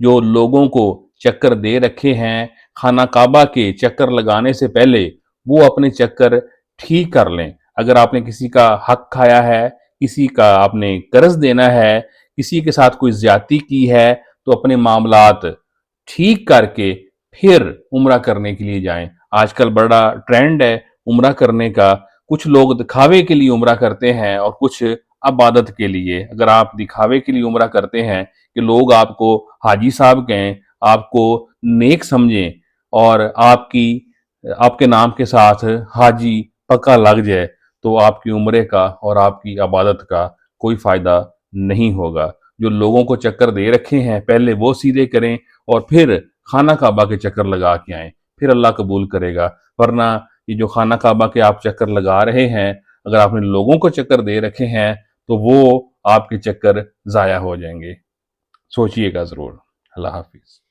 جو لوگوں کو چکر دے رکھے ہیں خانہ کعبہ کے چکر لگانے سے پہلے، وہ اپنے چکر ٹھیک کر لیں۔ اگر آپ نے کسی کا حق کھایا ہے، کسی کا آپ نے قرض دینا ہے، کسی کے ساتھ کوئی زیادتی کی ہے، تو اپنے معاملات ٹھیک کر کے پھر عمرہ کرنے کے لیے جائیں۔ آج کل بڑا ٹرینڈ ہے عمرہ کرنے کا۔ کچھ لوگ دکھاوے کے لیے عمرہ کرتے ہیں اور کچھ عبادت کے لیے۔ اگر آپ دکھاوے کے لیے عمرہ کرتے ہیں کہ لوگ آپ کو حاجی صاحب کہیں، آپ کو نیک سمجھیں اور آپ کے نام کے ساتھ حاجی پکا لگ جائے، تو آپ کی عمرے کا اور آپ کی عبادت کا کوئی فائدہ نہیں ہوگا۔ جو لوگوں کو چکر دے رکھے ہیں پہلے وہ سیدھے کریں اور پھر خانہ کعبہ کے چکر لگا کے آئیں، پھر اللہ قبول کرے گا۔ ورنہ یہ جو خانہ کعبہ کے آپ چکر لگا رہے ہیں، اگر آپ نے لوگوں کو چکر دے رکھے ہیں تو وہ آپ کے چکر ضائع ہو جائیں گے۔ سوچئے گا ضرور۔ اللہ حافظ۔